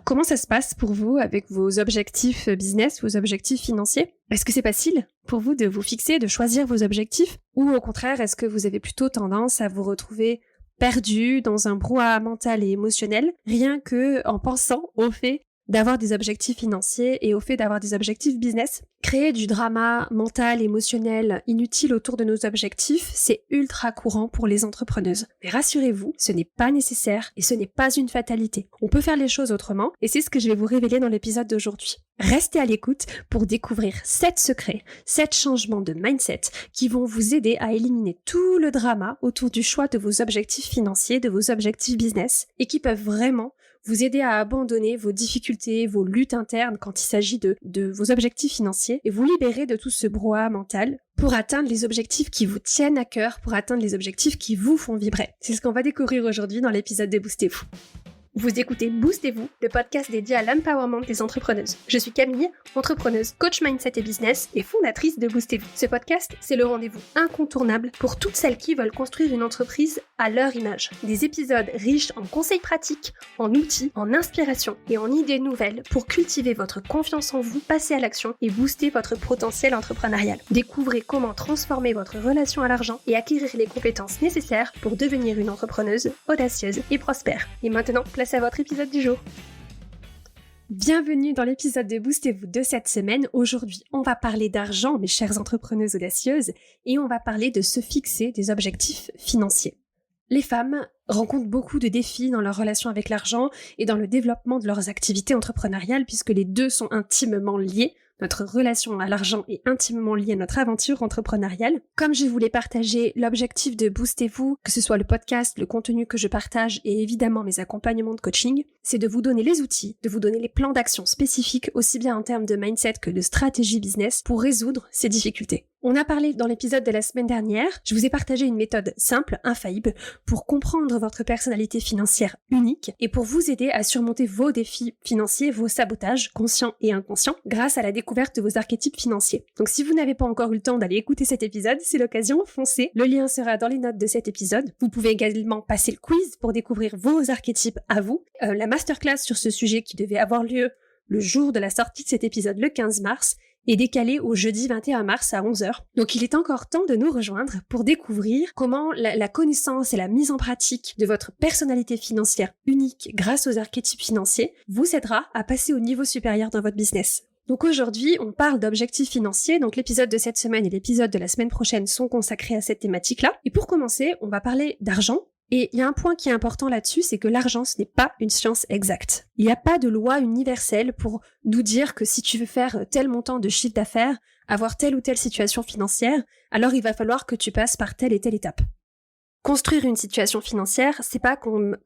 comment ça se passe pour vous avec vos objectifs business, vos objectifs financiers? Est-ce que c'est facile pour vous de vous fixer, de choisir vos objectifs? Ou au contraire, est-ce que vous avez plutôt tendance à vous retrouver perdu dans un brouhaha mental et émotionnel, rien que en pensant au fait d'avoir des objectifs financiers et au fait d'avoir des objectifs business? Créer du drama mental, émotionnel, inutile autour de nos objectifs, c'est ultra courant pour les entrepreneuses. Mais rassurez-vous, ce n'est pas nécessaire et ce n'est pas une fatalité. On peut faire les choses autrement et c'est ce que je vais vous révéler dans l'épisode d'aujourd'hui. Restez à l'écoute pour découvrir 7 secrets, 7 changements de mindset qui vont vous aider à éliminer tout le drama autour du choix de vos objectifs financiers, de vos objectifs business et qui peuvent vraiment vous aider à abandonner vos difficultés, vos luttes internes quand il s'agit de vos objectifs financiers et vous libérer de tout ce brouhaha mental pour atteindre les objectifs qui vous tiennent à cœur, pour atteindre les objectifs qui vous font vibrer. C'est ce qu'on va découvrir aujourd'hui dans l'épisode de Boostez-vous. Vous écoutez Boostez-vous, le podcast dédié à l'empowerment des entrepreneuses. Je suis Camille, entrepreneuse, coach mindset et business et fondatrice de Boostez-vous. Ce podcast, c'est le rendez-vous incontournable pour toutes celles qui veulent construire une entreprise à leur image. Des épisodes riches en conseils pratiques, en outils, en inspiration et en idées nouvelles pour cultiver votre confiance en vous, passer à l'action et booster votre potentiel entrepreneurial. Découvrez comment transformer votre relation à l'argent et acquérir les compétences nécessaires pour devenir une entrepreneuse audacieuse et prospère. Et maintenant, place à votre épisode du jour. Bienvenue dans l'épisode de Boostez-vous de cette semaine. Aujourd'hui, on va parler d'argent, mes chères entrepreneuses audacieuses, et on va parler de se fixer des objectifs financiers. Les femmes rencontrent beaucoup de défis dans leur relation avec l'argent et dans le développement de leurs activités entrepreneuriales puisque les deux sont intimement liés. Notre relation à l'argent est intimement liée à notre aventure entrepreneuriale. Comme je voulais partager l'objectif de Boostez-vous, que ce soit le podcast, le contenu que je partage et évidemment mes accompagnements de coaching, c'est de vous donner les outils, de vous donner les plans d'action spécifiques aussi bien en termes de mindset que de stratégie business pour résoudre ces difficultés. On a parlé dans l'épisode de la semaine dernière, je vous ai partagé une méthode simple, infaillible, pour comprendre votre personnalité financière unique et pour vous aider à surmonter vos défis financiers, vos sabotages conscients et inconscients grâce à la découverte de vos archétypes financiers. Donc si vous n'avez pas encore eu le temps d'aller écouter cet épisode, c'est l'occasion, foncez. Le lien sera dans les notes de cet épisode. Vous pouvez également passer le quiz pour découvrir vos archétypes à vous. La masterclass sur ce sujet qui devait avoir lieu le jour de la sortie de cet épisode, le 15 mars, est décalé au jeudi 21 mars à 11h. Donc il est encore temps de nous rejoindre pour découvrir comment la connaissance et la mise en pratique de votre personnalité financière unique grâce aux archétypes financiers vous aidera à passer au niveau supérieur dans votre business. Donc aujourd'hui, on parle d'objectifs financiers, donc l'épisode de cette semaine et l'épisode de la semaine prochaine sont consacrés à cette thématique-là. Et pour commencer, on va parler d'argent. Et il y a un point qui est important là-dessus, c'est que l'argent, ce n'est pas une science exacte. Il n'y a pas de loi universelle pour nous dire que si tu veux faire tel montant de chiffre d'affaires, avoir telle ou telle situation financière, alors il va falloir que tu passes par telle et telle étape. Construire une situation financière, c'est pas comme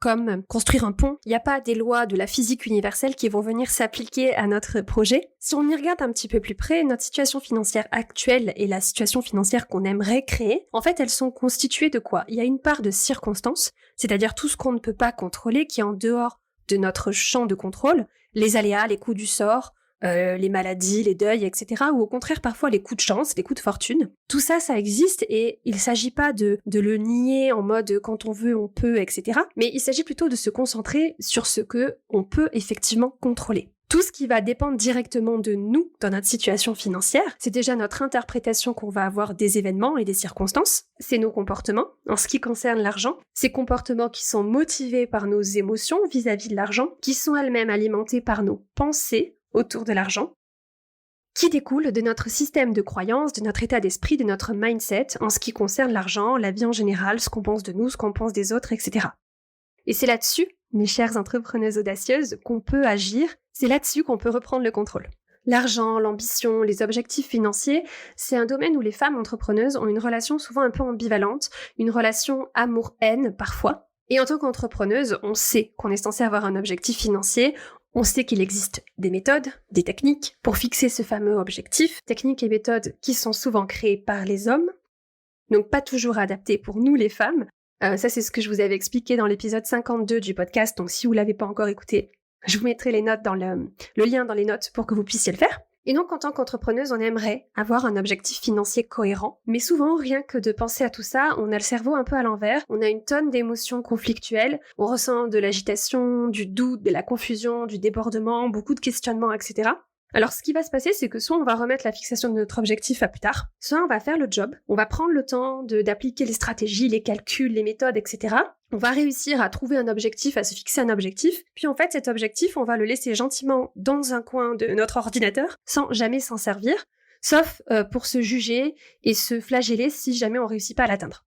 construire un pont. Il n'y a pas des lois de la physique universelle qui vont venir s'appliquer à notre projet. Si on y regarde un petit peu plus près, notre situation financière actuelle et la situation financière qu'on aimerait créer, en fait, elles sont constituées de quoi? Il y a une part de circonstances, c'est-à-dire tout ce qu'on ne peut pas contrôler, qui est en dehors de notre champ de contrôle, les aléas, les coups du sort, les maladies, les deuils, etc. Ou au contraire parfois les coups de chance, les coups de fortune. Tout ça, ça existe et il s'agit pas de le nier en mode quand on veut, on peut, etc. Mais il s'agit plutôt de se concentrer sur ce que on peut effectivement contrôler. Tout ce qui va dépendre directement de nous dans notre situation financière, c'est déjà notre interprétation qu'on va avoir des événements et des circonstances. C'est nos comportements. En ce qui concerne l'argent, ces comportements qui sont motivés par nos émotions vis-à-vis de l'argent, qui sont elles-mêmes alimentés par nos pensées autour de l'argent, qui découle de notre système de croyances, de notre état d'esprit, de notre mindset en ce qui concerne l'argent, la vie en général, ce qu'on pense de nous, ce qu'on pense des autres, etc. Et c'est là-dessus, mes chères entrepreneuses audacieuses, qu'on peut agir, c'est là-dessus qu'on peut reprendre le contrôle. L'argent, l'ambition, les objectifs financiers, c'est un domaine où les femmes entrepreneuses ont une relation souvent un peu ambivalente, une relation amour-haine parfois. Et en tant qu'entrepreneuse, on sait qu'on est censé avoir un objectif financier, on sait qu'il existe des méthodes, des techniques pour fixer ce fameux objectif, techniques et méthodes qui sont souvent créées par les hommes, donc pas toujours adaptées pour nous les femmes. Ça c'est ce que je vous avais expliqué dans l'épisode 52 du podcast, donc si vous l'avez pas encore écouté, je vous mettrai les notes dans le lien dans les notes pour que vous puissiez le faire. Et donc, en tant qu'entrepreneuse, on aimerait avoir un objectif financier cohérent. Mais souvent, rien que de penser à tout ça, on a le cerveau un peu à l'envers. On a une tonne d'émotions conflictuelles. On ressent de l'agitation, du doute, de la confusion, du débordement, beaucoup de questionnements, etc. Alors, ce qui va se passer, c'est que soit on va remettre la fixation de notre objectif à plus tard, soit on va faire le job, on va prendre le temps d'appliquer les stratégies, les calculs, les méthodes, etc. On va réussir à trouver un objectif, à se fixer un objectif, puis en fait, cet objectif, on va le laisser gentiment dans un coin de notre ordinateur, sans jamais s'en servir, sauf pour se juger et se flageller si jamais on réussit pas à l'atteindre.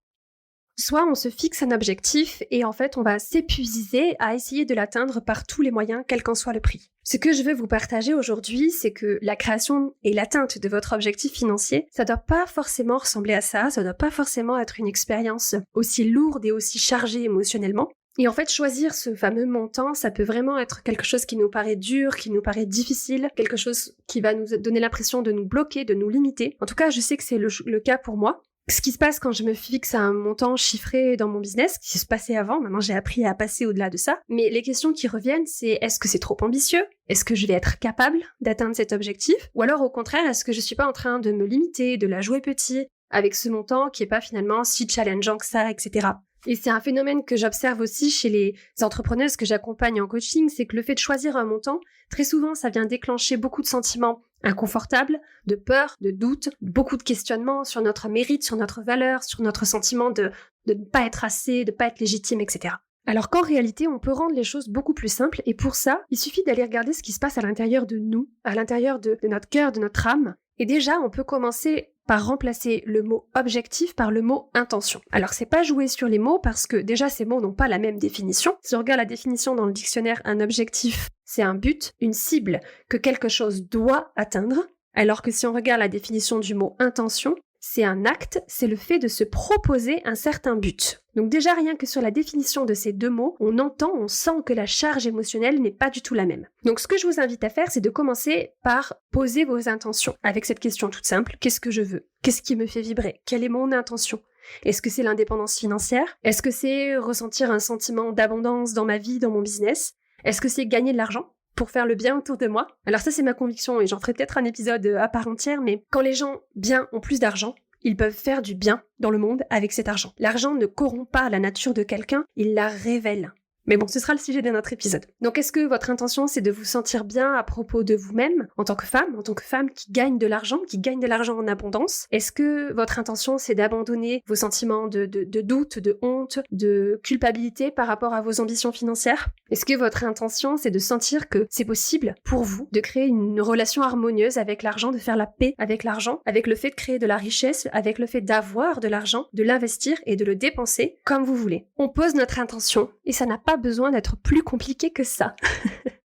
Soit on se fixe un objectif et en fait on va s'épuiser à essayer de l'atteindre par tous les moyens, quel qu'en soit le prix. Ce que je veux vous partager aujourd'hui, c'est que la création et l'atteinte de votre objectif financier, ça doit pas forcément ressembler à ça doit pas forcément être une expérience aussi lourde et aussi chargée émotionnellement. Et en fait, choisir ce fameux montant, ça peut vraiment être quelque chose qui nous paraît dur, qui nous paraît difficile, quelque chose qui va nous donner l'impression de nous bloquer, de nous limiter. En tout cas, je sais que c'est le cas pour moi. Ce qui se passe quand je me fixe à un montant chiffré dans mon business, qui se passait avant, maintenant j'ai appris à passer au-delà de ça, mais les questions qui reviennent, c'est est-ce que c'est trop ambitieux? Est-ce que je vais être capable d'atteindre cet objectif? Ou alors au contraire, est-ce que je suis pas en train de me limiter, de la jouer petit, avec ce montant qui est pas finalement si challengeant que ça, etc. Et c'est un phénomène que j'observe aussi chez les entrepreneuses que j'accompagne en coaching, c'est que le fait de choisir un montant, très souvent ça vient déclencher beaucoup de sentiments inconfortables, de peur, de doute, beaucoup de questionnements sur notre mérite, sur notre valeur, sur notre sentiment de ne pas être assez, de ne pas être légitime, etc. Alors qu'en réalité, on peut rendre les choses beaucoup plus simples et pour ça, il suffit d'aller regarder ce qui se passe à l'intérieur de nous, à l'intérieur de notre cœur, de notre âme. Et déjà, on peut commencer par remplacer le mot objectif par le mot intention. Alors c'est pas jouer sur les mots parce que déjà ces mots n'ont pas la même définition. Si on regarde la définition dans le dictionnaire, un objectif, c'est un but, une cible que quelque chose doit atteindre. Alors que si on regarde la définition du mot intention, c'est un acte, c'est le fait de se proposer un certain but. Donc déjà rien que sur la définition de ces deux mots, on entend, on sent que la charge émotionnelle n'est pas du tout la même. Donc ce que je vous invite à faire, c'est de commencer par poser vos intentions avec cette question toute simple. Qu'est-ce que je veux? Qu'est-ce qui me fait vibrer? Quelle est mon intention? Est-ce que c'est l'indépendance financière? Est-ce que c'est ressentir un sentiment d'abondance dans ma vie, dans mon business? Est-ce que c'est gagner de l'argent pour faire le bien autour de moi? Alors ça c'est ma conviction et j'en ferai peut-être un épisode à part entière, mais quand les gens bien ont plus d'argent, ils peuvent faire du bien dans le monde avec cet argent. L'argent ne corrompt pas la nature de quelqu'un, il la révèle. Mais bon, ce sera le sujet d'un autre épisode. Donc est-ce que votre intention c'est de vous sentir bien à propos de vous-même en tant que femme qui gagne de l'argent, en abondance? Est-ce que votre intention c'est d'abandonner vos sentiments de doute, de honte, de culpabilité par rapport à vos ambitions financières? Est-ce que votre intention c'est de sentir que c'est possible pour vous de créer une relation harmonieuse avec l'argent, de faire la paix avec l'argent, avec le fait de créer de la richesse, avec le fait d'avoir de l'argent, de l'investir et de le dépenser comme vous voulez? On pose notre intention et ça n'a pas besoin d'être plus compliqué que ça.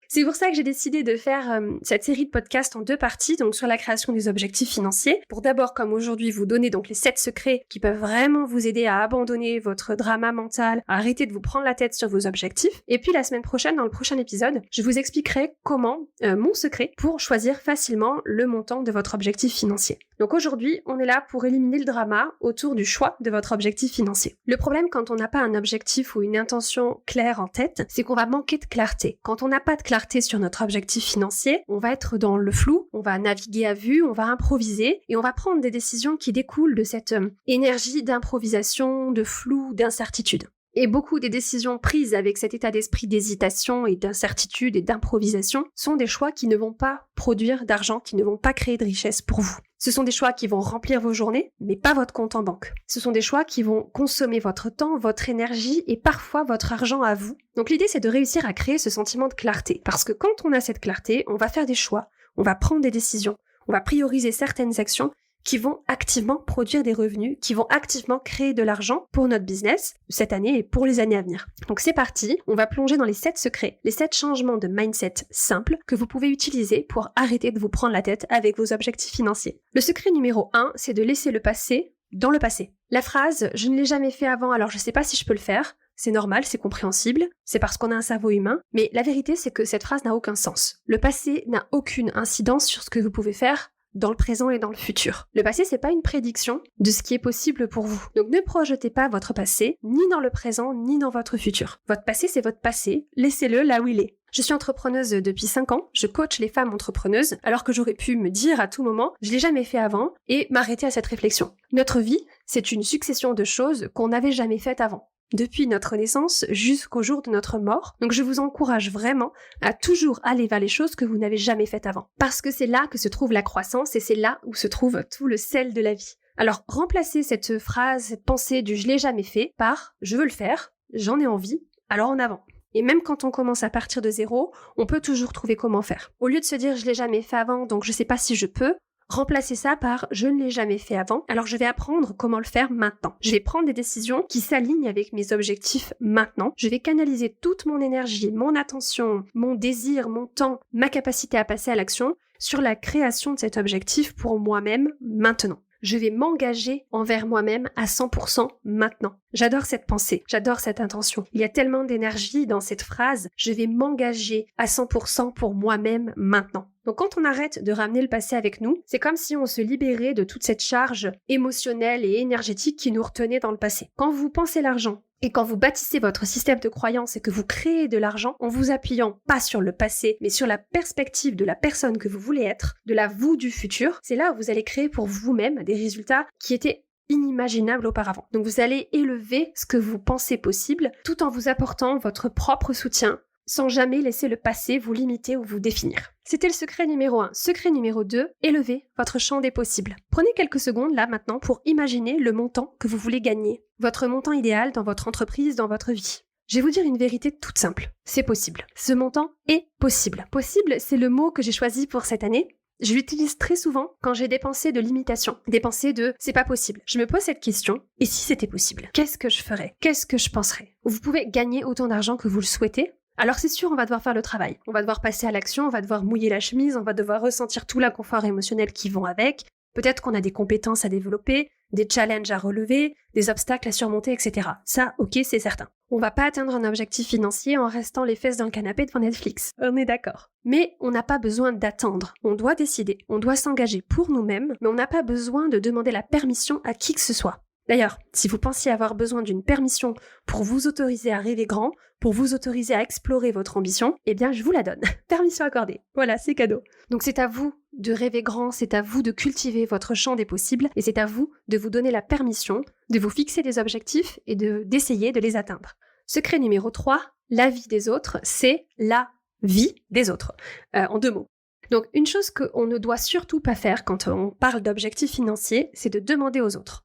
C'est pour ça que j'ai décidé de faire cette série de podcasts en 2 parties, donc sur la création des objectifs financiers, pour d'abord, comme aujourd'hui, vous donner donc les 7 secrets qui peuvent vraiment vous aider à abandonner votre drama mental, à arrêter de vous prendre la tête sur vos objectifs. Et puis la semaine prochaine, dans le prochain épisode, je vous expliquerai comment, mon secret pour choisir facilement le montant de votre objectif financier. Donc aujourd'hui, on est là pour éliminer le drama autour du choix de votre objectif financier. Le problème quand on n'a pas un objectif ou une intention claire en tête, c'est qu'on va manquer de clarté. Quand on n'a pas de clarté sur notre objectif financier, on va être dans le flou, on va naviguer à vue, on va improviser et on va prendre des décisions qui découlent de cette énergie d'improvisation, de flou, d'incertitude. Et beaucoup des décisions prises avec cet état d'esprit d'hésitation et d'incertitude et d'improvisation sont des choix qui ne vont pas produire d'argent, qui ne vont pas créer de richesse pour vous. Ce sont des choix qui vont remplir vos journées, mais pas votre compte en banque. Ce sont des choix qui vont consommer votre temps, votre énergie et parfois votre argent à vous. Donc l'idée c'est de réussir à créer ce sentiment de clarté. Parce que quand on a cette clarté, on va faire des choix, on va prendre des décisions, on va prioriser certaines actions qui vont activement produire des revenus, qui vont activement créer de l'argent pour notre business cette année et pour les années à venir. Donc c'est parti, on va plonger dans les 7 secrets, les 7 changements de mindset simples que vous pouvez utiliser pour arrêter de vous prendre la tête avec vos objectifs financiers. Le secret numéro 1, c'est de laisser le passé dans le passé. La phrase « je ne l'ai jamais fait avant, alors je sais pas si je peux le faire », c'est normal, c'est compréhensible, c'est parce qu'on a un cerveau humain, mais la vérité c'est que cette phrase n'a aucun sens. Le passé n'a aucune incidence sur ce que vous pouvez faire dans le présent et dans le futur. Le passé, c'est pas une prédiction de ce qui est possible pour vous. Donc ne projetez pas votre passé, ni dans le présent, ni dans votre futur. Votre passé, c'est votre passé, laissez-le là où il est. Je suis entrepreneuse depuis 5 ans, je coach les femmes entrepreneuses, alors que j'aurais pu me dire à tout moment, je l'ai jamais fait avant, et m'arrêter à cette réflexion. Notre vie, c'est une succession de choses qu'on n'avait jamais faites avant, depuis notre naissance jusqu'au jour de notre mort. Donc je vous encourage vraiment à toujours aller vers les choses que vous n'avez jamais faites avant. Parce que c'est là que se trouve la croissance et c'est là où se trouve tout le sel de la vie. Alors remplacez cette phrase, cette pensée du je l'ai jamais fait par je veux le faire, j'en ai envie, alors en avant. Et même quand on commence à partir de zéro, on peut toujours trouver comment faire. Au lieu de se dire je l'ai jamais fait avant, donc je sais pas si je peux, remplacez ça par « je ne l'ai jamais fait avant, alors je vais apprendre comment le faire maintenant ». Je vais prendre des décisions qui s'alignent avec mes objectifs maintenant. Je vais canaliser toute mon énergie, mon attention, mon désir, mon temps, ma capacité à passer à l'action sur la création de cet objectif pour moi-même maintenant. Je vais m'engager envers moi-même à 100% maintenant. J'adore cette pensée, j'adore cette intention. Il y a tellement d'énergie dans cette phrase, je vais m'engager à 100% pour moi-même maintenant. Donc quand on arrête de ramener le passé avec nous, c'est comme si on se libérait de toute cette charge émotionnelle et énergétique qui nous retenait dans le passé. Quand vous pensez l'argent, et quand vous bâtissez votre système de croyance et que vous créez de l'argent en vous appuyant pas sur le passé, mais sur la perspective de la personne que vous voulez être, de la vous du futur, c'est là où vous allez créer pour vous-même des résultats qui étaient inimaginables auparavant. Donc vous allez élever ce que vous pensez possible tout en vous apportant votre propre soutien sans jamais laisser le passé vous limiter ou vous définir. C'était le secret numéro 1. Secret numéro 2, élevez votre champ des possibles. Prenez quelques secondes là maintenant pour imaginer le montant que vous voulez gagner. Votre montant idéal dans votre entreprise, dans votre vie. Je vais vous dire une vérité toute simple. C'est possible. Ce montant est possible. Possible, c'est le mot que j'ai choisi pour cette année. Je l'utilise très souvent quand j'ai des pensées de limitation, des pensées de « c'est pas possible ». Je me pose cette question, et si c'était possible ? Qu'est-ce que je ferais ? Qu'est-ce que je penserais ? Vous pouvez gagner autant d'argent que vous le souhaitez. Alors c'est sûr, on va devoir faire le travail. On va devoir passer à l'action, on va devoir mouiller la chemise, on va devoir ressentir tout l'inconfort émotionnel qui vont avec. Peut-être qu'on a des compétences à développer, des challenges à relever, des obstacles à surmonter, etc. Ça, ok, c'est certain. On va pas atteindre un objectif financier en restant les fesses d'un canapé devant Netflix. On est d'accord. Mais on n'a pas besoin d'attendre. On doit décider, on doit s'engager pour nous-mêmes, mais on n'a pas besoin de demander la permission à qui que ce soit. D'ailleurs, si vous pensiez avoir besoin d'une permission pour vous autoriser à rêver grand, pour vous autoriser à explorer votre ambition, eh bien je vous la donne. Permission accordée. Voilà, c'est cadeau. Donc c'est à vous de rêver grand, c'est à vous de cultiver votre champ des possibles et c'est à vous de vous donner la permission de vous fixer des objectifs et d'essayer de les atteindre. Secret numéro 3, la vie des autres, c'est la vie des autres. En 2 mots. Donc une chose qu'on ne doit surtout pas faire quand on parle d'objectifs financiers, c'est de demander aux autres.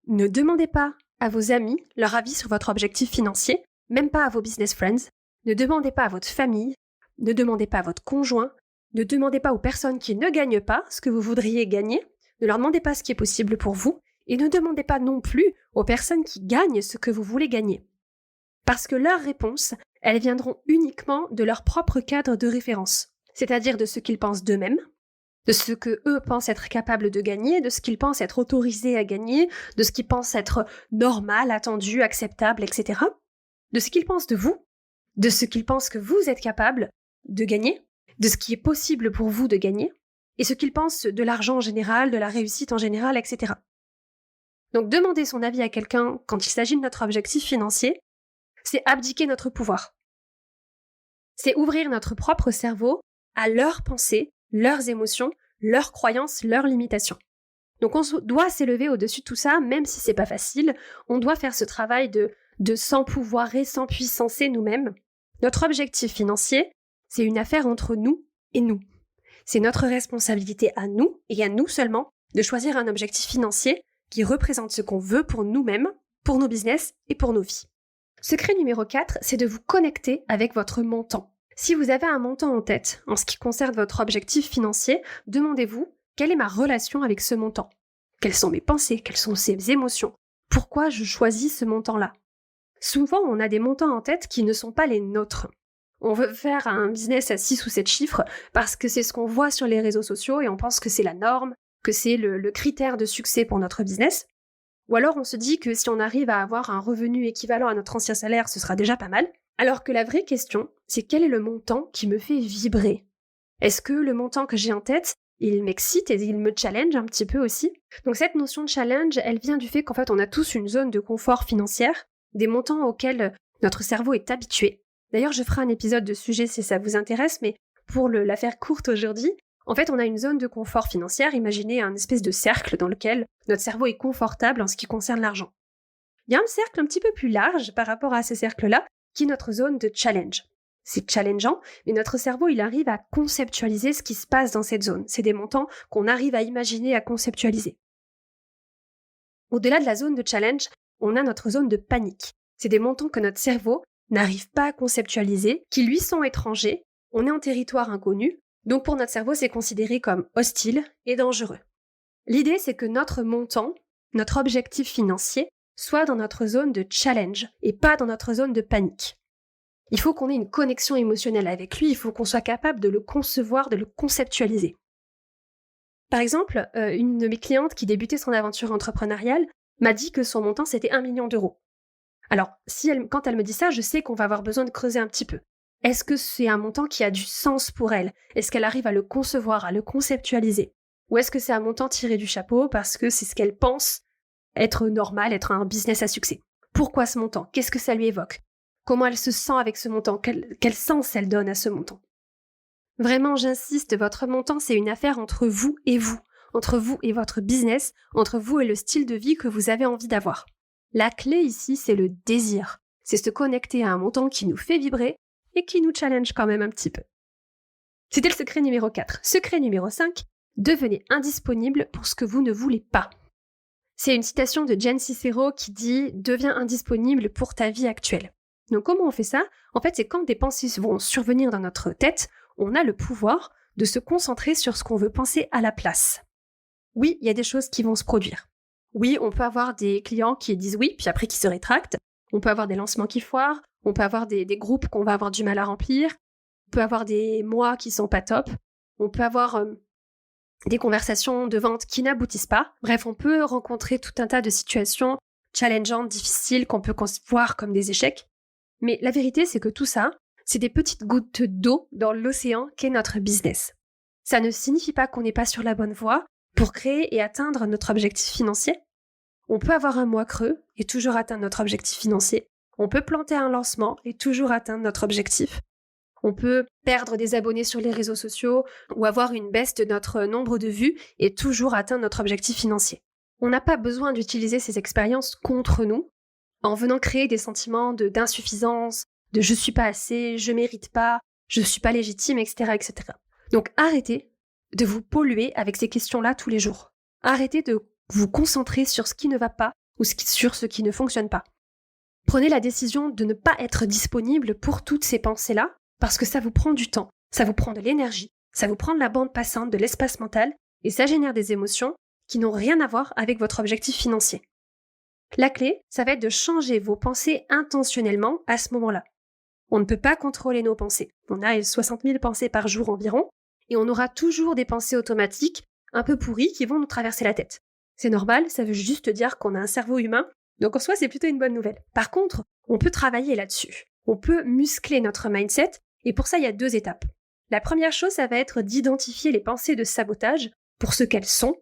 Ne demandez pas à vos amis leur avis sur votre objectif financier, même pas à vos business friends. Ne demandez pas à votre famille, ne demandez pas à votre conjoint, ne demandez pas aux personnes qui ne gagnent pas ce que vous voudriez gagner, ne leur demandez pas ce qui est possible pour vous, et ne demandez pas non plus aux personnes qui gagnent ce que vous voulez gagner. Parce que leurs réponses, elles viendront uniquement de leur propre cadre de référence, c'est-à-dire de ce qu'ils pensent d'eux-mêmes, de ce que eux pensent être capables de gagner, de ce qu'ils pensent être autorisés à gagner, de ce qu'ils pensent être normal, attendu, acceptable, etc. De ce qu'ils pensent de vous, de ce qu'ils pensent que vous êtes capable de gagner, de ce qui est possible pour vous de gagner, et ce qu'ils pensent de l'argent en général, de la réussite en général, etc. Donc demander son avis à quelqu'un quand il s'agit de notre objectif financier, c'est abdiquer notre pouvoir. C'est ouvrir notre propre cerveau à leurs pensées, leurs émotions, leurs croyances, leurs limitations. Donc on doit s'élever au-dessus de tout ça, même si c'est pas facile. On doit faire ce travail de s'empouvoirer, s'empuissancer nous-mêmes. Notre objectif financier, c'est une affaire entre nous et nous. C'est notre responsabilité à nous, et à nous seulement, de choisir un objectif financier qui représente ce qu'on veut pour nous-mêmes, pour nos business et pour nos vies. Secret numéro 4, c'est de vous connecter avec votre montant. Si vous avez un montant en tête en ce qui concerne votre objectif financier, demandez-vous quelle est ma relation avec ce montant ? Quelles sont mes pensées ? Quelles sont ces émotions ? Pourquoi je choisis ce montant-là ? Souvent, on a des montants en tête qui ne sont pas les nôtres. On veut faire un business à 6 ou 7 chiffres parce que c'est ce qu'on voit sur les réseaux sociaux et on pense que c'est la norme, que c'est le critère de succès pour notre business. Ou alors on se dit que si on arrive à avoir un revenu équivalent à notre ancien salaire, ce sera déjà pas mal. Alors que la vraie question, c'est quel est le montant qui me fait vibrer ? Est-ce que le montant que j'ai en tête, il m'excite et il me challenge un petit peu aussi ? Donc cette notion de challenge, elle vient du fait qu'en fait on a tous une zone de confort financière, des montants auxquels notre cerveau est habitué. D'ailleurs, je ferai un épisode de sujet si ça vous intéresse, mais pour la faire courte aujourd'hui, en fait, on a une zone de confort financière. Imaginez un espèce de cercle dans lequel notre cerveau est confortable en ce qui concerne l'argent. Il y a un cercle un petit peu plus large par rapport à ce cercle-là, qui est notre zone de challenge. C'est challengeant, mais notre cerveau, il arrive à conceptualiser ce qui se passe dans cette zone. C'est des montants qu'on arrive à imaginer, à conceptualiser. Au-delà de la zone de challenge, on a notre zone de panique. C'est des montants que notre cerveau n'arrive pas à conceptualiser, qui lui sont étrangers. On est en territoire inconnu, donc pour notre cerveau, c'est considéré comme hostile et dangereux. L'idée, c'est que notre montant, notre objectif financier, soit dans notre zone de challenge et pas dans notre zone de panique. Il faut qu'on ait une connexion émotionnelle avec lui, il faut qu'on soit capable de le concevoir, de le conceptualiser. Par exemple, une de mes clientes qui débutait son aventure entrepreneuriale m'a dit que son montant c'était 1 million d'euros. Alors, quand elle me dit ça, je sais qu'on va avoir besoin de creuser un petit peu. Est-ce que c'est un montant qui a du sens pour elle? Est-ce qu'elle arrive à le concevoir, à le conceptualiser? Ou est-ce que c'est un montant tiré du chapeau parce que c'est ce qu'elle pense être normal, être un business à succès? Pourquoi ce montant? Qu'est-ce que ça lui évoque? Comment elle se sent avec ce montant? Quel sens elle donne à ce montant? Vraiment, j'insiste, votre montant, c'est une affaire entre vous et votre business, entre vous et le style de vie que vous avez envie d'avoir. La clé ici, c'est le désir. C'est se connecter à un montant qui nous fait vibrer et qui nous challenge quand même un petit peu. C'était le secret numéro 4. Secret numéro 5, devenez indisponible pour ce que vous ne voulez pas. C'est une citation de Jen Sincero qui dit « Deviens indisponible pour ta vie actuelle ». Donc comment on fait ça? En fait, c'est quand des pensées vont survenir dans notre tête, on a le pouvoir de se concentrer sur ce qu'on veut penser à la place. Oui, il y a des choses qui vont se produire. Oui, on peut avoir des clients qui disent oui, puis après qui se rétractent. On peut avoir des lancements qui foirent. On peut avoir des groupes qu'on va avoir du mal à remplir. On peut avoir des mois qui sont pas top. On peut avoir des conversations de vente qui n'aboutissent pas. Bref, on peut rencontrer tout un tas de situations challengeantes, difficiles, qu'on peut voir comme des échecs. Mais la vérité, c'est que tout ça, c'est des petites gouttes d'eau dans l'océan qu'est notre business. Ça ne signifie pas qu'on n'est pas sur la bonne voie pour créer et atteindre notre objectif financier. On peut avoir un mois creux et toujours atteindre notre objectif financier. On peut planter un lancement et toujours atteindre notre objectif. On peut perdre des abonnés sur les réseaux sociaux ou avoir une baisse de notre nombre de vues et toujours atteindre notre objectif financier. On n'a pas besoin d'utiliser ces expériences contre nous en venant créer des sentiments d'insuffisance, de je suis pas assez, je mérite pas, je suis pas légitime, etc., etc. Donc arrêtez de vous polluer avec ces questions-là tous les jours. Arrêtez de vous concentrer sur ce qui ne va pas ou sur ce qui ne fonctionne pas. Prenez la décision de ne pas être disponible pour toutes ces pensées-là parce que ça vous prend du temps, ça vous prend de l'énergie, ça vous prend de la bande passante, de l'espace mental et ça génère des émotions qui n'ont rien à voir avec votre objectif financier. La clé, ça va être de changer vos pensées intentionnellement à ce moment-là. On ne peut pas contrôler nos pensées. On a 60 000 pensées par jour environ, et on aura toujours des pensées automatiques un peu pourries qui vont nous traverser la tête. C'est normal, ça veut juste dire qu'on a un cerveau humain, donc en soi c'est plutôt une bonne nouvelle. Par contre, on peut travailler là-dessus. On peut muscler notre mindset, et pour ça il y a 2 étapes. La première chose, ça va être d'identifier les pensées de sabotage pour ce qu'elles sont,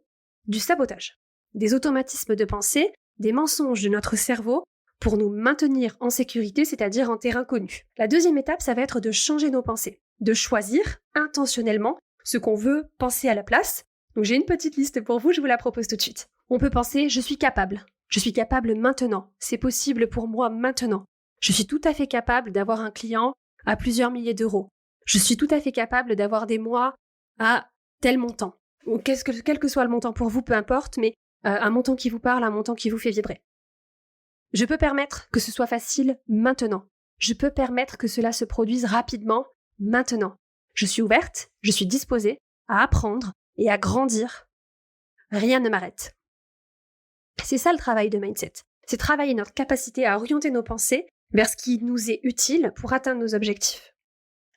du sabotage. Des automatismes de pensée, des mensonges de notre cerveau pour nous maintenir en sécurité, c'est-à-dire en terrain connu. La deuxième étape, ça va être de changer nos pensées, de choisir intentionnellement ce qu'on veut penser à la place. Donc j'ai une petite liste pour vous, je vous la propose tout de suite. On peut penser « je suis capable maintenant, c'est possible pour moi maintenant. Je suis tout à fait capable d'avoir un client à plusieurs milliers d'euros. Je suis tout à fait capable d'avoir des mois à tel montant. » Ou quel que soit le montant pour vous, peu importe, mais un montant qui vous parle, un montant qui vous fait vibrer. Je peux permettre que ce soit facile maintenant. Je peux permettre que cela se produise rapidement maintenant. Je suis ouverte, je suis disposée à apprendre et à grandir. Rien ne m'arrête. C'est ça le travail de mindset. C'est travailler notre capacité à orienter nos pensées vers ce qui nous est utile pour atteindre nos objectifs.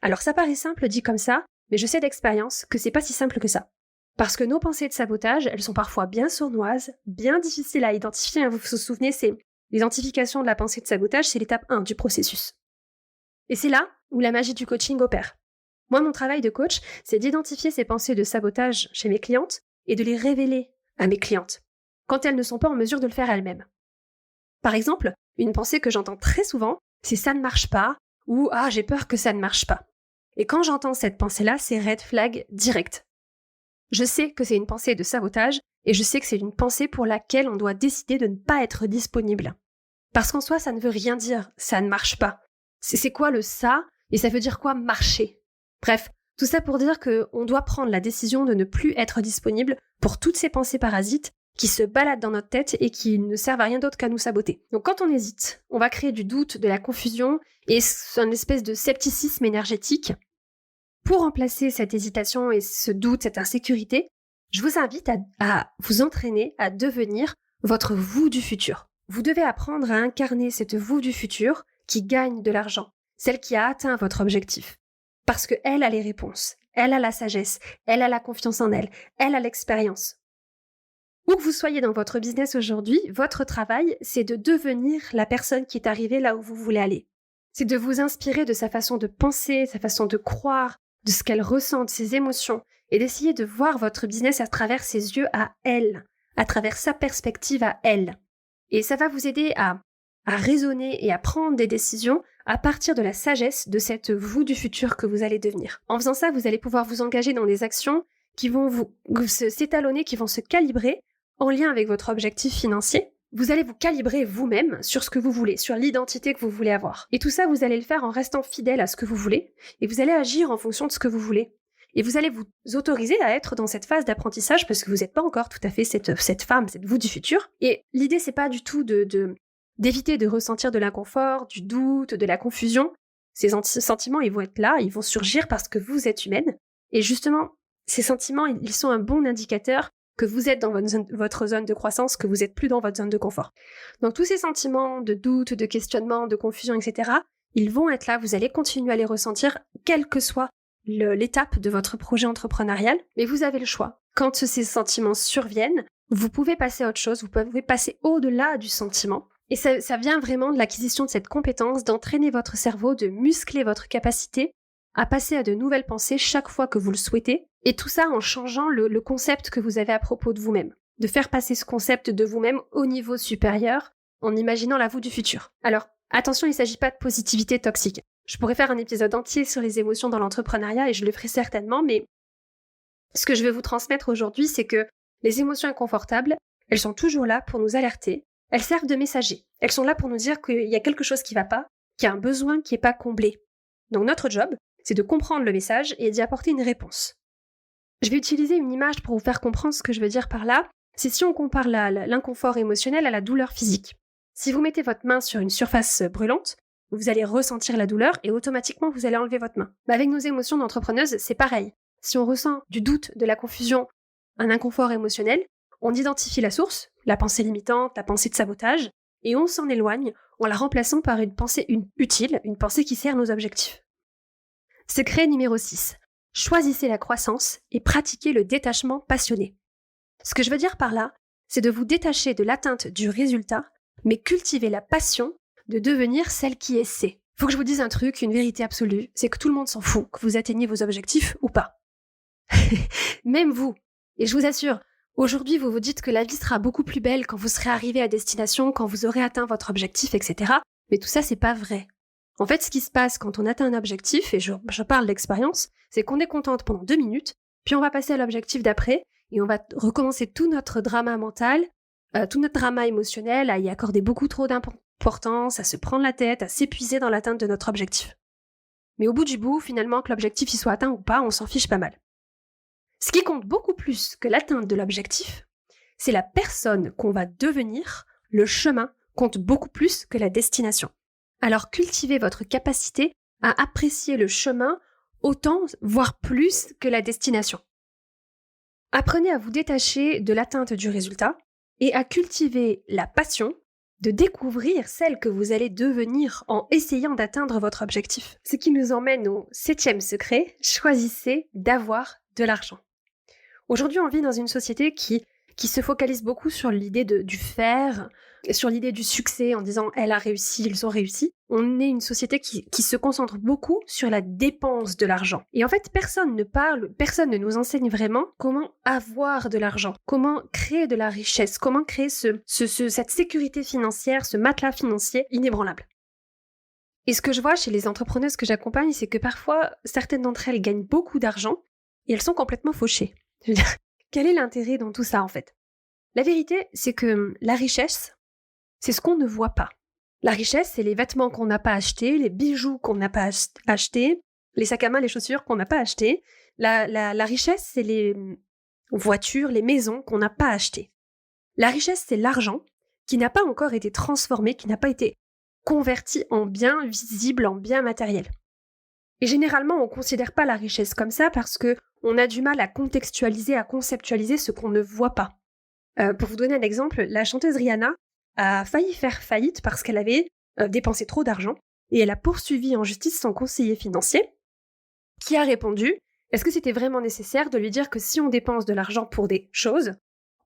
Alors ça paraît simple dit comme ça, mais je sais d'expérience que c'est pas si simple que ça. Parce que nos pensées de sabotage, elles sont parfois bien sournoises, bien difficiles à identifier. Vous vous souvenez, c'est l'identification de la pensée de sabotage, c'est l'étape 1 du processus. Et c'est là où la magie du coaching opère. Moi, mon travail de coach, c'est d'identifier ces pensées de sabotage chez mes clientes et de les révéler à mes clientes, quand elles ne sont pas en mesure de le faire elles-mêmes. Par exemple, une pensée que j'entends très souvent, c'est « ça ne marche pas » ou « Ah, j'ai peur que ça ne marche pas ». Et quand j'entends cette pensée-là, c'est red flag direct. Je sais que c'est une pensée de sabotage et je sais que c'est une pensée pour laquelle on doit décider de ne pas être disponible. Parce qu'en soi, ça ne veut rien dire, ça ne marche pas. C'est quoi le ça et ça veut dire quoi marcher? Bref, tout ça pour dire qu'on doit prendre la décision de ne plus être disponible pour toutes ces pensées parasites qui se baladent dans notre tête et qui ne servent à rien d'autre qu'à nous saboter. Donc quand on hésite, on va créer du doute, de la confusion et une espèce de scepticisme énergétique. Pour remplacer cette hésitation et ce doute, cette insécurité, je vous invite à vous entraîner à devenir votre vous du futur. Vous devez apprendre à incarner cette vous du futur qui gagne de l'argent, celle qui a atteint votre objectif. Parce qu'elle a les réponses, elle a la sagesse, elle a la confiance en elle, elle a l'expérience. Où que vous soyez dans votre business aujourd'hui, votre travail, c'est de devenir la personne qui est arrivée là où vous voulez aller. C'est de vous inspirer de sa façon de penser, sa façon de croire, de ce qu'elle ressent, de ses émotions, et d'essayer de voir votre business à travers ses yeux à elle, à travers sa perspective à elle. Et ça va vous aider à raisonner et à prendre des décisions à partir de la sagesse de cette vous du futur que vous allez devenir. En faisant ça, vous allez pouvoir vous engager dans des actions qui vont s'étalonner, qui vont se calibrer en lien avec votre objectif financier. Vous allez vous calibrer vous-même sur ce que vous voulez, sur l'identité que vous voulez avoir. Et tout ça, vous allez le faire en restant fidèle à ce que vous voulez, et vous allez agir en fonction de ce que vous voulez. Et vous allez vous autoriser à être dans cette phase d'apprentissage parce que vous n'êtes pas encore tout à fait cette femme, cette vous du futur. Et l'idée, c'est pas du tout d'éviter de ressentir de l'inconfort, du doute, de la confusion. Ces sentiments, ils vont être là, ils vont surgir parce que vous êtes humaine. Et justement, ces sentiments, ils sont un bon indicateur que vous êtes dans votre zone de croissance, que vous n'êtes plus dans votre zone de confort. Donc tous ces sentiments de doute, de questionnement, de confusion, etc., ils vont être là, vous allez continuer à les ressentir, quelle que soit l'étape de votre projet entrepreneurial, mais vous avez le choix. Quand ces sentiments surviennent, vous pouvez passer à autre chose, vous pouvez passer au-delà du sentiment. Et ça vient vraiment de l'acquisition de cette compétence, d'entraîner votre cerveau, de muscler votre capacité à passer à de nouvelles pensées chaque fois que vous le souhaitez, et tout ça en changeant le concept que vous avez à propos de vous-même. De faire passer ce concept de vous-même au niveau supérieur en imaginant la vous du futur. Alors, attention, il ne s'agit pas de positivité toxique. Je pourrais faire un épisode entier sur les émotions dans l'entrepreneuriat et je le ferai certainement, mais ce que je vais vous transmettre aujourd'hui, c'est que les émotions inconfortables, elles sont toujours là pour nous alerter. Elles servent de messagers. Elles sont là pour nous dire qu'il y a quelque chose qui ne va pas, qu'il y a un besoin qui n'est pas comblé. Donc notre job, c'est de comprendre le message et d'y apporter une réponse. Je vais utiliser une image pour vous faire comprendre ce que je veux dire par là. C'est si on compare l'inconfort émotionnel à la douleur physique. Si vous mettez votre main sur une surface brûlante, vous allez ressentir la douleur et automatiquement vous allez enlever votre main. Avec nos émotions d'entrepreneuse, c'est pareil. Si on ressent du doute, de la confusion, un inconfort émotionnel, on identifie la source, la pensée limitante, la pensée de sabotage, et on s'en éloigne en la remplaçant par une pensée utile, une pensée qui sert nos objectifs. Secret numéro 6. Choisissez la croissance et pratiquez le détachement passionné. Ce que je veux dire par là, c'est de vous détacher de l'atteinte du résultat, mais cultiver la passion de devenir celle qui est c'est. Faut que je vous dise un truc, une vérité absolue, c'est que tout le monde s'en fout que vous atteigniez vos objectifs ou pas. Même vous. Et je vous assure, aujourd'hui vous vous dites que la vie sera beaucoup plus belle quand vous serez arrivé à destination, quand vous aurez atteint votre objectif, etc. Mais tout ça, c'est pas vrai. En fait, ce qui se passe quand on atteint un objectif, et je parle d'expérience, c'est qu'on est contente pendant 2 minutes, puis on va passer à l'objectif d'après, et on va recommencer tout notre drama mental, tout notre drama émotionnel, à y accorder beaucoup trop d'importance, à se prendre la tête, à s'épuiser dans l'atteinte de notre objectif. Mais au bout du bout, finalement, que l'objectif y soit atteint ou pas, on s'en fiche pas mal. Ce qui compte beaucoup plus que l'atteinte de l'objectif, c'est la personne qu'on va devenir, le chemin compte beaucoup plus que la destination. Alors cultivez votre capacité à apprécier le chemin autant, voire plus que la destination. Apprenez à vous détacher de l'atteinte du résultat et à cultiver la passion de découvrir celle que vous allez devenir en essayant d'atteindre votre objectif. Ce qui nous emmène au 7e secret, choisissez d'avoir de l'argent. Aujourd'hui, on vit dans une société qui se focalise beaucoup sur l'idée du faire, sur l'idée du succès en disant « elle a réussi, ils ont réussi ». On est une société qui se concentre beaucoup sur la dépense de l'argent. Et en fait, personne ne nous enseigne vraiment comment avoir de l'argent, comment créer de la richesse, comment créer cette sécurité financière, ce matelas financier inébranlable. Et ce que je vois chez les entrepreneuses que j'accompagne, c'est que parfois, certaines d'entre elles gagnent beaucoup d'argent et elles sont complètement fauchées. Je veux dire, quel est l'intérêt dans tout ça, en fait? La vérité, c'est que la richesse, c'est ce qu'on ne voit pas. La richesse, c'est les vêtements qu'on n'a pas achetés, les bijoux qu'on n'a pas achetés, les sacs à main, les chaussures qu'on n'a pas achetés. La richesse, c'est les voitures, les maisons qu'on n'a pas achetées. La richesse, c'est l'argent qui n'a pas encore été transformé, qui n'a pas été converti en bien visible, en bien matériel. Et généralement, on ne considère pas la richesse comme ça parce qu'on a du mal à contextualiser, à conceptualiser ce qu'on ne voit pas. Pour vous donner un exemple, la chanteuse Rihanna a failli faire faillite parce qu'elle avait dépensé trop d'argent et elle a poursuivi en justice son conseiller financier qui a répondu « Est-ce que c'était vraiment nécessaire de lui dire que si on dépense de l'argent pour des choses,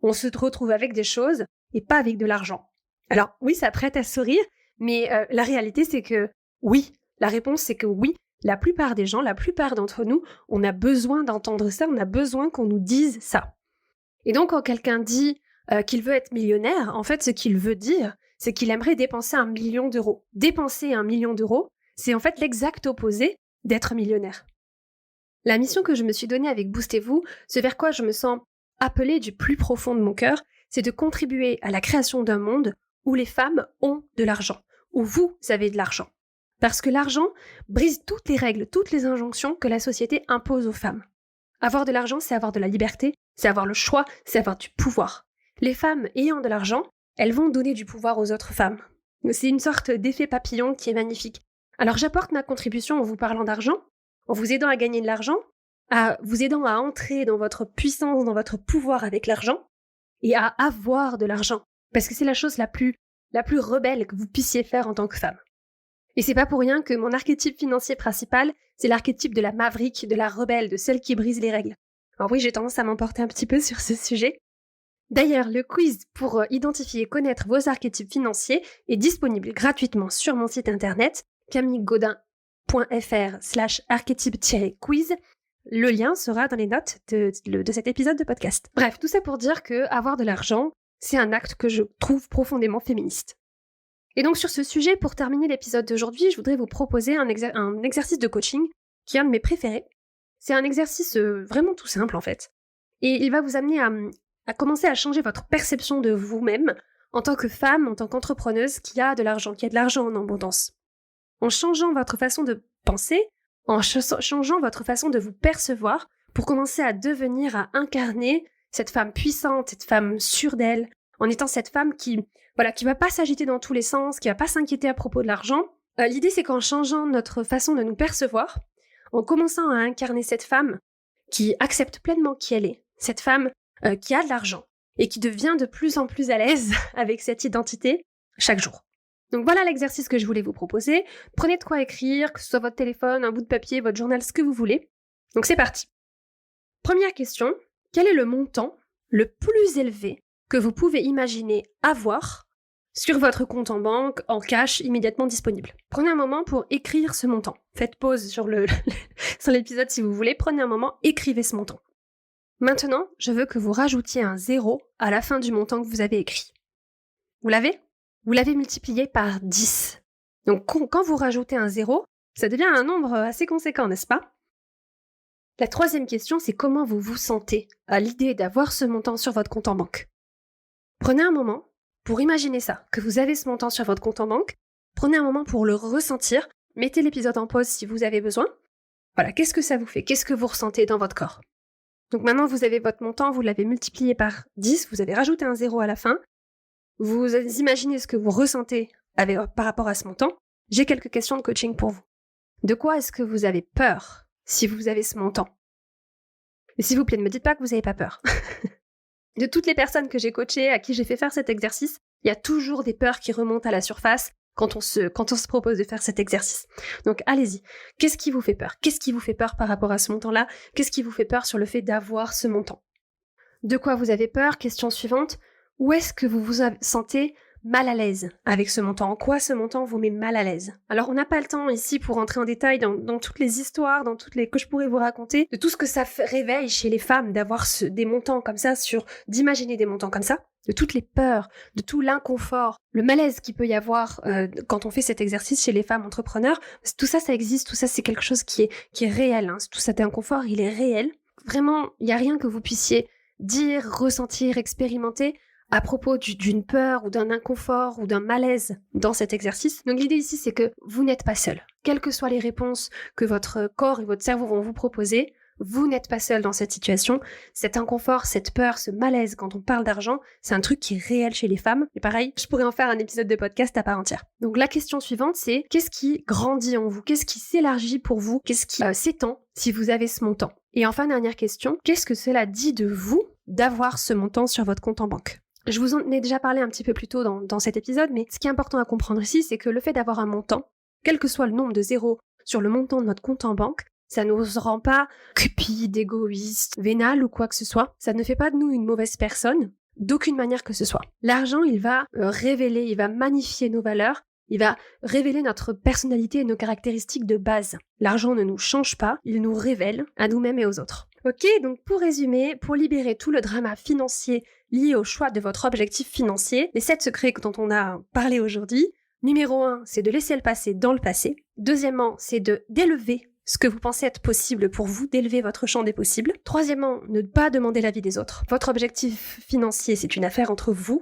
on se retrouve avec des choses et pas avec de l'argent ?» Alors oui, ça prête à sourire, mais la réalité c'est que oui, la réponse c'est que oui, la plupart des gens, la plupart d'entre nous, on a besoin d'entendre ça, on a besoin qu'on nous dise ça. Et donc quand quelqu'un dit qu'il veut être millionnaire, en fait ce qu'il veut dire, c'est qu'il aimerait dépenser 1 million d'euros. Dépenser 1 million d'euros, c'est en fait l'exact opposé d'être millionnaire. La mission que je me suis donnée avec Boostez-vous, ce vers quoi je me sens appelée du plus profond de mon cœur, c'est de contribuer à la création d'un monde où les femmes ont de l'argent, où vous avez de l'argent. Parce que l'argent brise toutes les règles, toutes les injonctions que la société impose aux femmes. Avoir de l'argent, c'est avoir de la liberté, c'est avoir le choix, c'est avoir du pouvoir. Les femmes ayant de l'argent, elles vont donner du pouvoir aux autres femmes. C'est une sorte d'effet papillon qui est magnifique. Alors j'apporte ma contribution en vous parlant d'argent, en vous aidant à gagner de l'argent, à vous aidant à entrer dans votre puissance, dans votre pouvoir avec l'argent, et à avoir de l'argent. Parce que c'est la chose la plus rebelle que vous puissiez faire en tant que femme. Et c'est pas pour rien que mon archétype financier principal, c'est l'archétype de la maverick, de la rebelle, de celle qui brise les règles. Alors oui, j'ai tendance à m'emporter un petit peu sur ce sujet. D'ailleurs, le quiz pour identifier et connaître vos archétypes financiers est disponible gratuitement sur mon site internet camillegaudin.fr/archétype-quiz. Le lien sera dans les notes de cet épisode de podcast. Bref, tout ça pour dire que avoir de l'argent, c'est un acte que je trouve profondément féministe. Et donc sur ce sujet, pour terminer l'épisode d'aujourd'hui, je voudrais vous proposer un exercice de coaching qui est un de mes préférés. C'est un exercice vraiment tout simple en fait. Et il va vous amener à commencer à changer votre perception de vous-même en tant que femme, en tant qu'entrepreneuse qui a de l'argent en abondance. En changeant votre façon de penser, en changeant votre façon de vous percevoir pour commencer à devenir, à incarner cette femme puissante, cette femme sûre d'elle, en étant cette femme qui va pas s'agiter dans tous les sens, qui va pas s'inquiéter à propos de l'argent. L'idée, c'est qu'en changeant notre façon de nous percevoir, en commençant à incarner cette femme qui accepte pleinement qui elle est, cette femme qui a de l'argent et qui devient de plus en plus à l'aise avec cette identité chaque jour. Donc voilà l'exercice que je voulais vous proposer. Prenez de quoi écrire, que ce soit votre téléphone, un bout de papier, votre journal, ce que vous voulez. Donc c'est parti. Première question, quel est le montant le plus élevé que vous pouvez imaginer avoir sur votre compte en banque, en cash, immédiatement disponible? Prenez un moment pour écrire ce montant. Faites pause sur l'épisode si vous voulez. Prenez un moment, écrivez ce montant. Maintenant, je veux que vous rajoutiez un 0 à la fin du montant que vous avez écrit. Vous l'avez ? Vous l'avez multiplié par 10. Donc quand vous rajoutez un 0, ça devient un nombre assez conséquent, n'est-ce pas ? La troisième question, c'est comment vous vous sentez à l'idée d'avoir ce montant sur votre compte en banque. Prenez un moment pour imaginer ça, que vous avez ce montant sur votre compte en banque. Prenez un moment pour le ressentir. Mettez l'épisode en pause si vous avez besoin. Voilà, qu'est-ce que ça vous fait ? Qu'est-ce que vous ressentez dans votre corps ? Donc maintenant, vous avez votre montant, vous l'avez multiplié par 10, vous avez rajouté un 0 à la fin. Vous imaginez ce que vous ressentez par rapport à ce montant. J'ai quelques questions de coaching pour vous. De quoi est-ce que vous avez peur si vous avez ce montant ? Et s'il vous plaît, ne me dites pas que vous n'avez pas peur. De toutes les personnes que j'ai coachées, à qui j'ai fait faire cet exercice, il y a toujours des peurs qui remontent à la surface quand on se propose de faire cet exercice. Donc allez-y. Qu'est-ce qui vous fait peur ? Qu'est-ce qui vous fait peur par rapport à ce montant-là ? Qu'est-ce qui vous fait peur sur le fait d'avoir ce montant ? De quoi vous avez peur ? Question suivante. Où est-ce que vous vous sentez mal à l'aise avec ce montant? En quoi ce montant vous met mal à l'aise? Alors on n'a pas le temps ici pour entrer en détail dans toutes les histoires, que je pourrais vous raconter, de tout ce que ça réveille chez les femmes d'avoir des montants comme ça, d'imaginer des montants comme ça, de toutes les peurs, de tout l'inconfort, le malaise qu'il peut y avoir quand on fait cet exercice chez les femmes entrepreneurs. Tout ça, ça existe, tout ça c'est quelque chose qui est réel, hein. Tout cet inconfort, il est réel. Vraiment, il n'y a rien que vous puissiez dire, ressentir, expérimenter à propos d'une peur ou d'un inconfort ou d'un malaise dans cet exercice. Donc l'idée ici, c'est que vous n'êtes pas seul. Quelles que soient les réponses que votre corps et votre cerveau vont vous proposer, vous n'êtes pas seul dans cette situation. Cet inconfort, cette peur, ce malaise quand on parle d'argent, c'est un truc qui est réel chez les femmes. Et pareil, je pourrais en faire un épisode de podcast à part entière. Donc la question suivante, c'est qu'est-ce qui grandit en vous? Qu'est-ce qui s'élargit pour vous? Qu'est-ce qui s'étend si vous avez ce montant? Et enfin, dernière question, qu'est-ce que cela dit de vous d'avoir ce montant sur votre compte en banque? Je vous en ai déjà parlé un petit peu plus tôt dans cet épisode, mais ce qui est important à comprendre ici, c'est que le fait d'avoir un montant, quel que soit le nombre de zéros sur le montant de notre compte en banque, ça ne nous rend pas cupides, égoïstes, vénales ou quoi que ce soit. Ça ne fait pas de nous une mauvaise personne, d'aucune manière que ce soit. L'argent, il va révéler, il va magnifier nos valeurs, il va révéler notre personnalité et nos caractéristiques de base. L'argent ne nous change pas, il nous révèle à nous-mêmes et aux autres. Ok, donc pour résumer, pour libérer tout le drama financier lié au choix de votre objectif financier, les 7 secrets dont on a parlé aujourd'hui. Numéro 1, c'est de laisser le passé dans le passé. Deuxièmement, c'est d'élever ce que vous pensez être possible pour vous, d'élever votre champ des possibles. Troisièmement, ne pas demander l'avis des autres. Votre objectif financier, c'est une affaire entre vous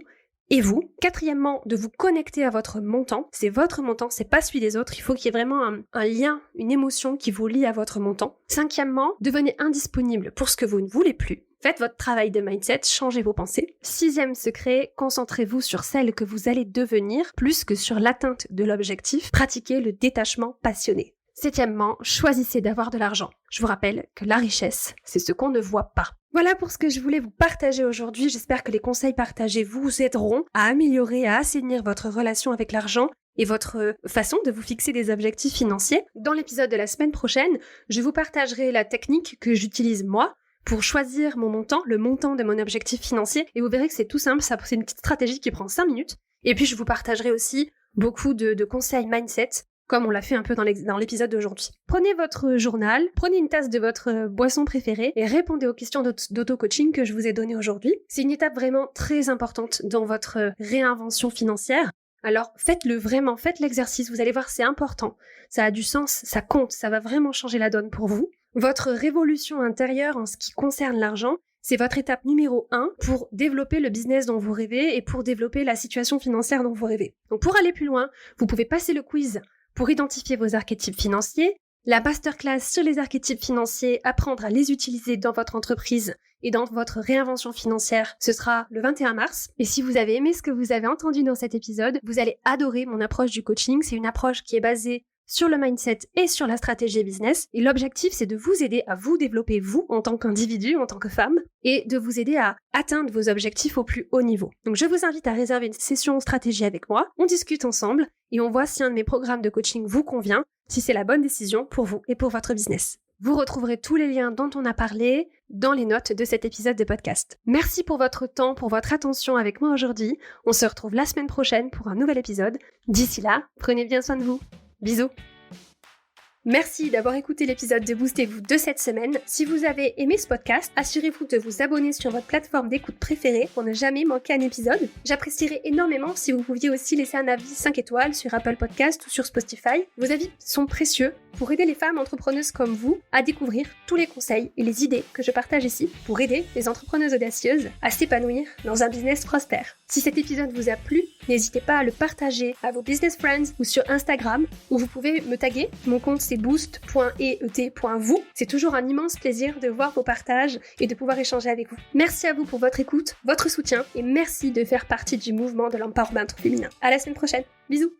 et vous. Quatrièmement, de vous connecter à votre montant. C'est votre montant, c'est pas celui des autres. Il faut qu'il y ait vraiment un lien, une émotion qui vous lie à votre montant. Cinquièmement, devenez indisponible pour ce que vous ne voulez plus. Faites votre travail de mindset, changez vos pensées. Sixième secret, concentrez-vous sur celle que vous allez devenir plus que sur l'atteinte de l'objectif. Pratiquez le détachement passionné. Septièmement, choisissez d'avoir de l'argent. Je vous rappelle que la richesse, c'est ce qu'on ne voit pas. Voilà pour ce que je voulais vous partager aujourd'hui. J'espère que les conseils partagés vous aideront à améliorer, à assainir votre relation avec l'argent et votre façon de vous fixer des objectifs financiers. Dans l'épisode de la semaine prochaine, je vous partagerai la technique que j'utilise moi pour choisir mon montant, le montant de mon objectif financier. Et vous verrez que c'est tout simple, c'est une petite stratégie qui prend 5 minutes. Et puis je vous partagerai aussi beaucoup de conseils mindset, comme on l'a fait un peu dans l'épisode d'aujourd'hui. Prenez votre journal, prenez une tasse de votre boisson préférée et répondez aux questions d'auto-coaching que je vous ai données aujourd'hui. C'est une étape vraiment très importante dans votre réinvention financière. Alors faites-le vraiment, faites l'exercice, vous allez voir, c'est important. Ça a du sens, ça compte, ça va vraiment changer la donne pour vous. Votre révolution intérieure en ce qui concerne l'argent, c'est votre étape numéro 1 pour développer le business dont vous rêvez et pour développer la situation financière dont vous rêvez. Donc pour aller plus loin, vous pouvez passer le quiz pour identifier vos archétypes financiers, la masterclass sur les archétypes financiers, apprendre à les utiliser dans votre entreprise et dans votre réinvention financière, ce sera le 21 mars. Et si vous avez aimé ce que vous avez entendu dans cet épisode, vous allez adorer mon approche du coaching. C'est une approche qui est basée sur le mindset et sur la stratégie business. Et l'objectif, c'est de vous aider à vous développer, vous, en tant qu'individu, en tant que femme, et de vous aider à atteindre vos objectifs au plus haut niveau. Donc je vous invite à réserver une session stratégie avec moi, on discute ensemble, et on voit si un de mes programmes de coaching vous convient, si c'est la bonne décision pour vous et pour votre business. Vous retrouverez tous les liens dont on a parlé dans les notes de cet épisode de podcast. Merci pour votre temps, pour votre attention avec moi aujourd'hui. On se retrouve la semaine prochaine pour un nouvel épisode. D'ici là, prenez bien soin de vous. Bisous. Merci d'avoir écouté l'épisode de Boostez-vous de cette semaine. Si vous avez aimé ce podcast, assurez-vous de vous abonner sur votre plateforme d'écoute préférée pour ne jamais manquer un épisode. J'apprécierais énormément si vous pouviez aussi laisser un avis 5 étoiles sur Apple Podcast ou sur Spotify. Vos avis sont précieux pour aider les femmes entrepreneuses comme vous à découvrir tous les conseils et les idées que je partage ici pour aider les entrepreneuses audacieuses à s'épanouir dans un business prospère. Si cet épisode vous a plu, n'hésitez pas à le partager à vos business friends ou sur Instagram où vous pouvez me taguer. Mon compte c'est boost.et.vous. C'est toujours un immense plaisir de voir vos partages et de pouvoir échanger avec vous. Merci à vous pour votre écoute, votre soutien et merci de faire partie du mouvement de l'empowerment féminin. À la semaine prochaine. Bisous.